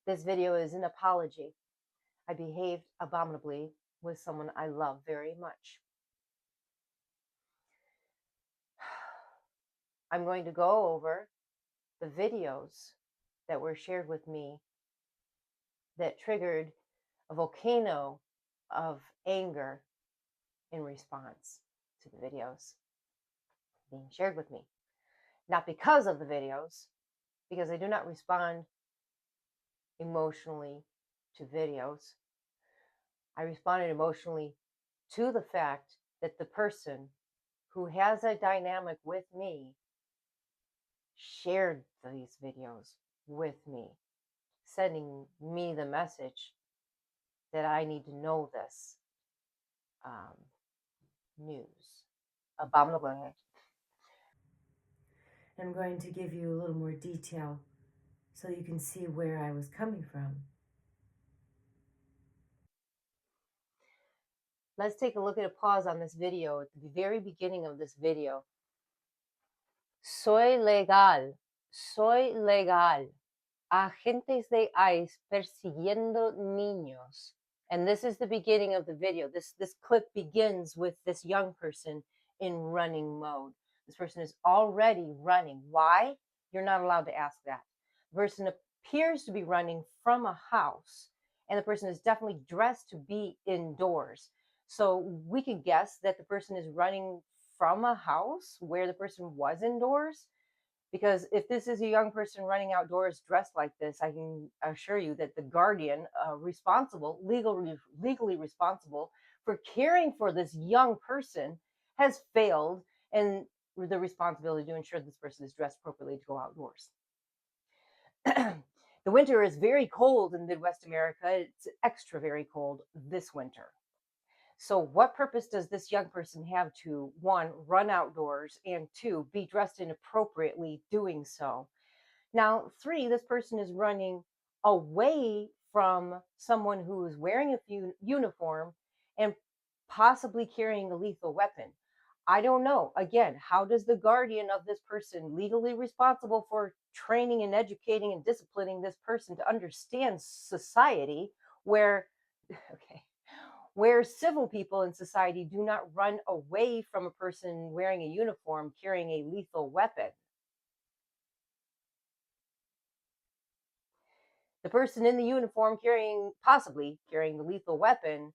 This video is an apology. I behaved abominably with someone I love very much. I'm going to go over the videos that were shared with me that triggered a volcano of anger in response to the videos being shared with me. Not because of the videos, because I do not respond emotionally to videos. I responded emotionally to the fact that the person who has a dynamic with me shared these videos with me, sending me the message that I need to know this um, news. Abominable. I'm going to give you a little more detail so you can see where I was coming from. Let's take a look at a pause on this video at the very beginning of this video. Soy legal. Soy legal. Agentes de ICE persiguiendo niños. And this is the beginning of the video. This clip begins with this young person in running mode. This person is already running. Why? You're not allowed to ask that. The person appears to be running from a house, and the person is definitely dressed to be indoors. So we can guess that the person is running from a house where the person was indoors, because if this is a young person running outdoors dressed like this, I can assure you that the guardian legally responsible for caring for this young person has failed in the responsibility to ensure this person is dressed appropriately to go outdoors. The winter is very cold in Midwest America. It's extra very cold this winter. So what purpose does this young person have to, one, run outdoors, and two, be dressed inappropriately doing so? Now, three, this person is running away from someone who is wearing a uniform and possibly carrying a lethal weapon. I don't know. Again, how does the guardian of this person, legally responsible for training and educating and disciplining this person to understand society, where, okay, where civil people in society do not run away from a person wearing a uniform carrying a lethal weapon? The person in the uniform possibly carrying the lethal weapon,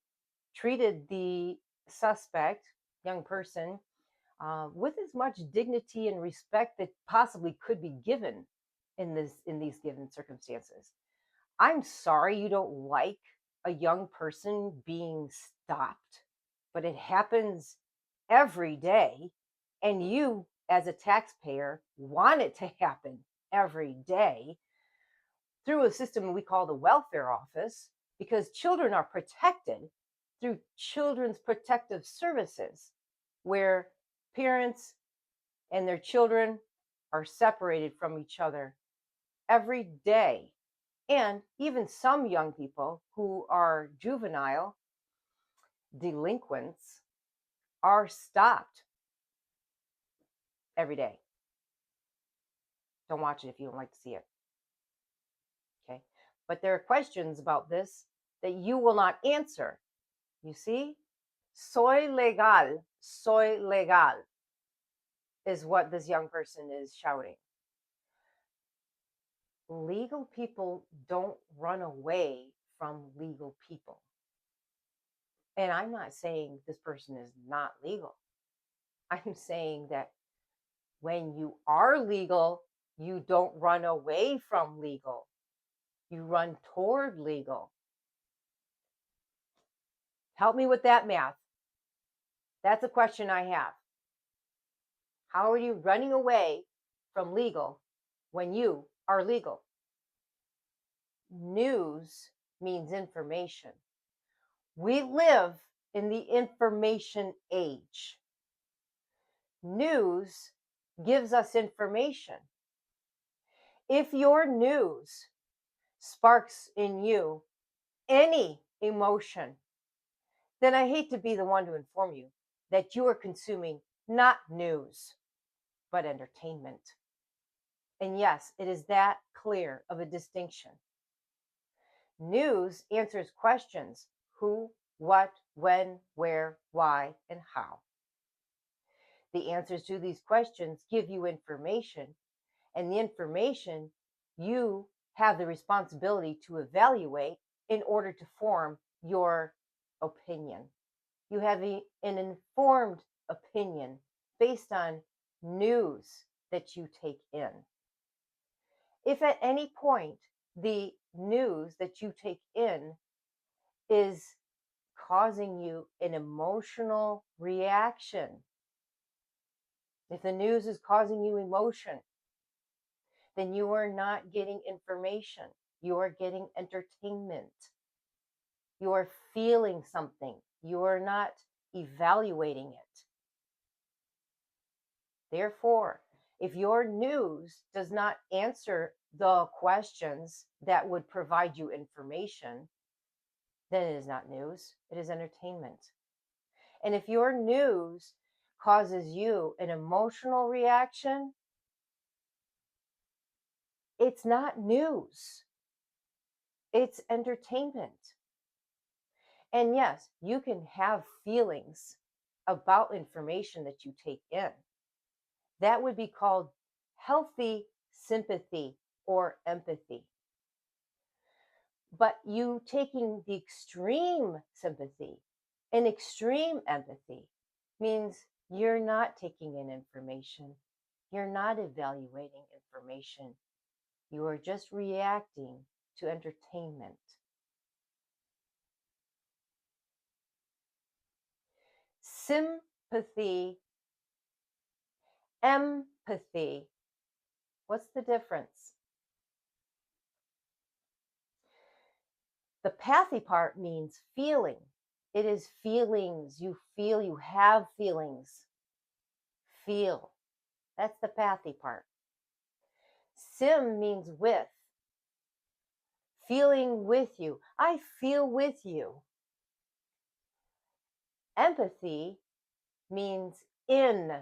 treated the suspect, young person, with as much dignity and respect that possibly could be given in these given circumstances. I'm sorry you don't like a young person being stopped, but it happens every day, and you, as a taxpayer, want it to happen every day through a system we call the welfare office, because children are protected through Children's Protective Services, where parents and their children are separated from each other every day. And even some young people who are juvenile delinquents are stopped every day. Don't watch it if you don't like to see it. Okay. But there are questions about this that you will not answer. You see? Soy legal is what this young person is shouting. Legal people don't run away from legal people. And I'm not saying this person is not legal. I'm saying that when you are legal, you don't run away from legal. You run toward legal. Help me with that math. That's a question I have. How are you running away from legal when you are legal? News means information. We live in the information age. News gives us information. If your news sparks in you any emotion, then I hate to be the one to inform you that you are consuming not news, but entertainment. And yes, it is that clear of a distinction. News answers questions: who, what, when, where, why, and how. The answers to these questions give you information, and the information you have the responsibility to evaluate in order to form your opinion. You have an informed opinion based on news that you take in. If at any point the news that you take in is causing you an emotional reaction, if the news is causing you emotion, then you are not getting information. You are getting entertainment. You are feeling something. You are not evaluating it. Therefore, if your news does not answer the questions that would provide you information, then it is not news, it is entertainment. And if your news causes you an emotional reaction, it's not news, it's entertainment. And yes, you can have feelings about information that you take in. That would be called healthy sympathy or empathy. But you taking the extreme sympathy and extreme empathy means you're not taking in information. You're not evaluating information. You are just reacting to entertainment. Sympathy, empathy. What's the difference? The pathy part means feeling. It is feelings. You feel, you have feelings. Feel. That's the pathy part. Sim means with. Feeling with you. I feel with you. Empathy means in.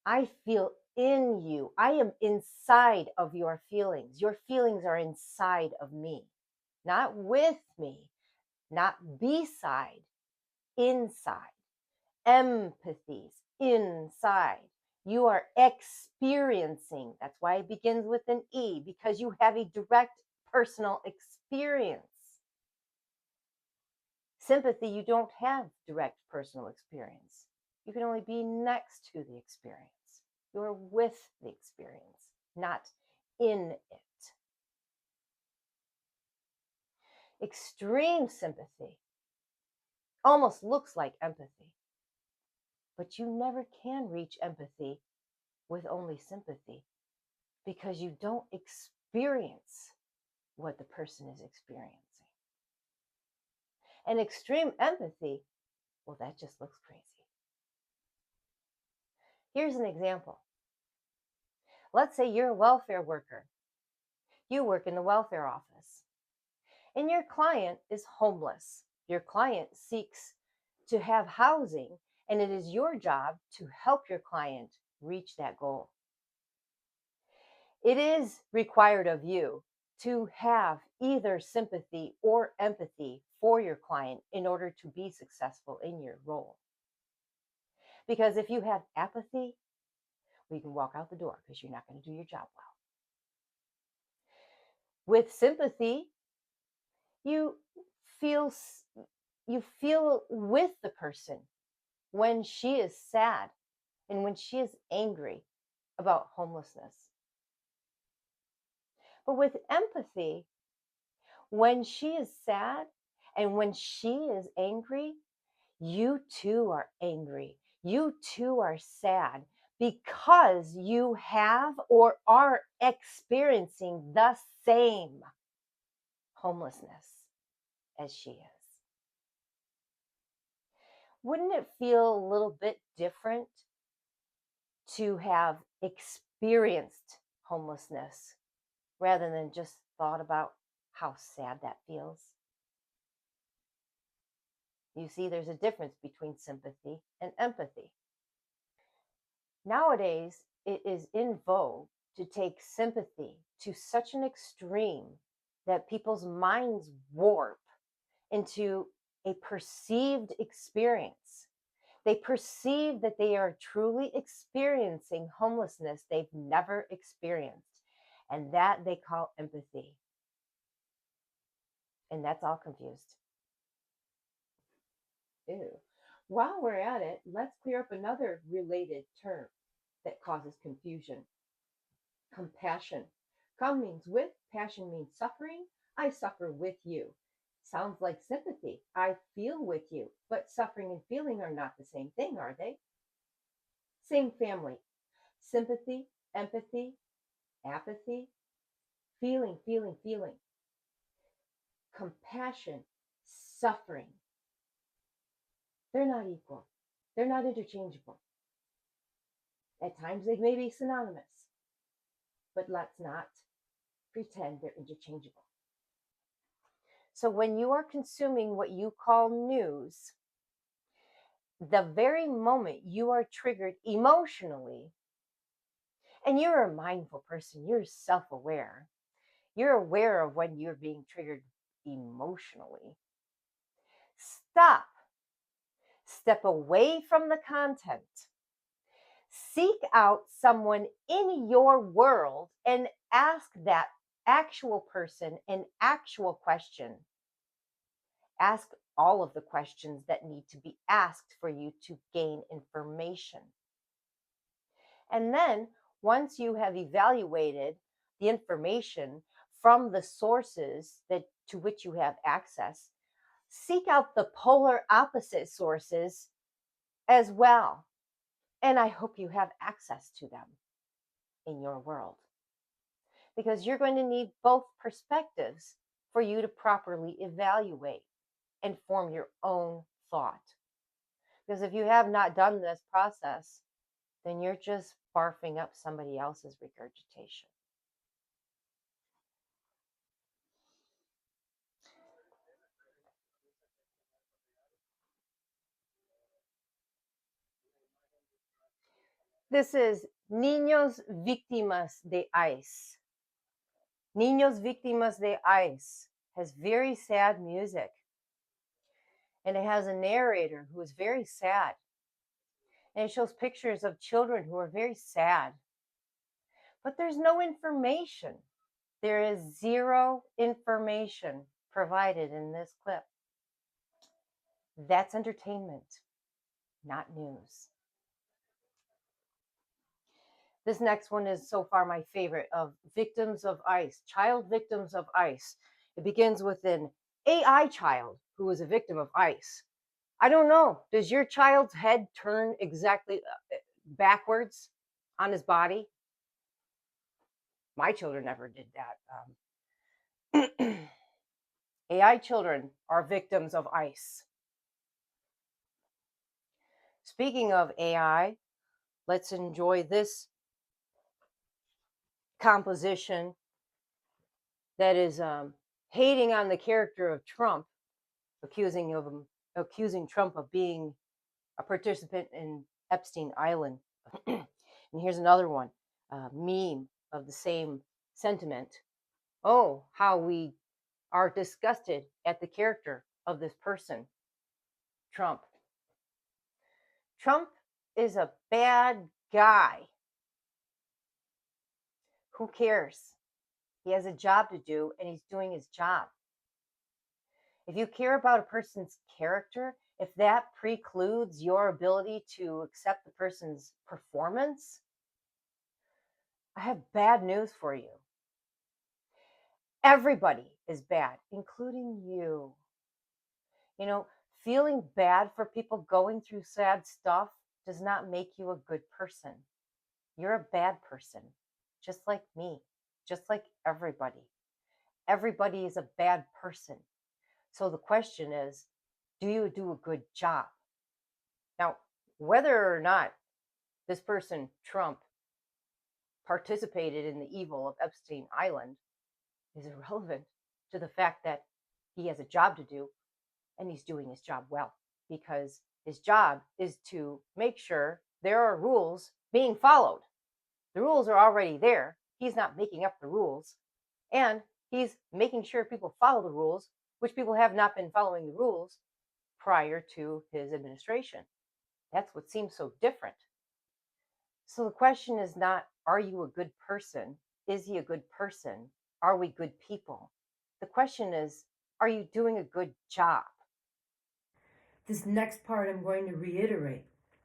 I feel in you. I am inside of your feelings. Your feelings are inside of me, not with me, not beside, inside. Empathies, inside. You are experiencing. That's why it begins with an E, because you have a direct personal experience. Sympathy, you don't have direct personal experience. You can only be next to the experience. You're with the experience, not in it. Extreme sympathy almost looks like empathy, but you never can reach empathy with only sympathy because you don't experience what the person is experiencing. And extreme empathy, well, that just looks crazy. Here's an example. Let's say you're a welfare worker. You work in the welfare office, and your client is homeless. Your client seeks to have housing, and it is your job to help your client reach that goal. It is required of you to have either sympathy or empathy for your client in order to be successful in your role. Because if you have apathy, well, you can walk out the door because you're not going to do your job well. With sympathy, you feel you feel with the person when she is sad and when she is angry about homelessness. But with empathy, when she is sad and when she is angry, you too are angry. You too are sad because you have or are experiencing the same homelessness as she is. Wouldn't it feel a little bit different to have experienced homelessness rather than just thought about how sad that feels? You see, there's a difference between sympathy and empathy. Nowadays, it is in vogue to take sympathy to such an extreme that people's minds warp into a perceived experience. They perceive that they are truly experiencing homelessness they've never experienced, and that they call empathy. And that's all confused. Ew. While we're at it, let's clear up another related term that causes confusion: compassion. Come means with, passion means suffering. I suffer with you. Sounds like sympathy. I feel with you. But suffering and feeling are not the same thing, are they? Same family. Sympathy, empathy, apathy, feeling, feeling, feeling. Compassion, suffering. They're not equal. They're not interchangeable. At times they may be synonymous, but let's not pretend they're interchangeable. So when you are consuming what you call news, the very moment you are triggered emotionally, and you're a mindful person, you're self aware, you're aware of when you're being triggered emotionally. Stop. Step away from the content. Seek out someone in your world and ask that actual person an actual question. Ask all of the questions that need to be asked for you to gain information. And then, once you have evaluated the information from the sources that to which you have access, seek out the polar opposite sources as well. And I hope you have access to them in your world, because you're going to need both perspectives for you to properly evaluate and form your own thought. Because if you have not done this process, then you're just barfing up somebody else's regurgitation. This is Niños Víctimas de ICE. Niños Víctimas de ICE has very sad music. And it has a narrator who is very sad. And it shows pictures of children who are very sad. But there's no information. There is zero information provided in this clip. That's entertainment, not news. This next one is so far my favorite, of victims of ICE, child victims of ICE. It begins with an AI child who was a victim of ICE. I don't know. Does your child's head turn exactly backwards on his body? My children never did that. AI children are victims of ICE. Speaking of AI, let's enjoy this composition that is hating on the character of Trump, accusing Trump of being a participant in Epstein Island. And here's another one, meme of the same sentiment. Oh, how we are disgusted at the character of this person, Trump. Trump is a bad guy. Who cares? He has a job to do and he's doing his job. If you care about a person's character, if that precludes your ability to accept the person's performance, I have bad news for you. Everybody is bad, including you. You know, feeling bad for people going through sad stuff does not make you a good person. You're a bad person, just like me, just like everybody. Everybody is a bad person. So the question is, do you do a good job? Now, whether or not this person, Trump, participated in the evil of Epstein Island is irrelevant to the fact that he has a job to do and he's doing his job well, because his job is to make sure there are rules being followed. The rules are already there. He's not making up the rules. And He's making sure people follow the rules, which people have not been following the rules prior to his administration. That's what seems so different. So the question is not, are you a good person? Is he a good person? Are we good people? The question is, are you doing a good job? This next part I'm going to reiterate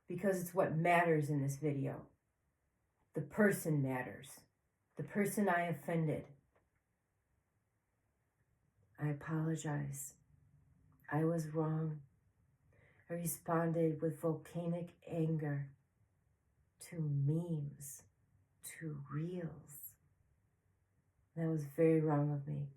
because it's what matters in this video. The person matters. The person I offended. I apologize. I was wrong. I responded with volcanic anger to memes, to reels. That was very wrong of me.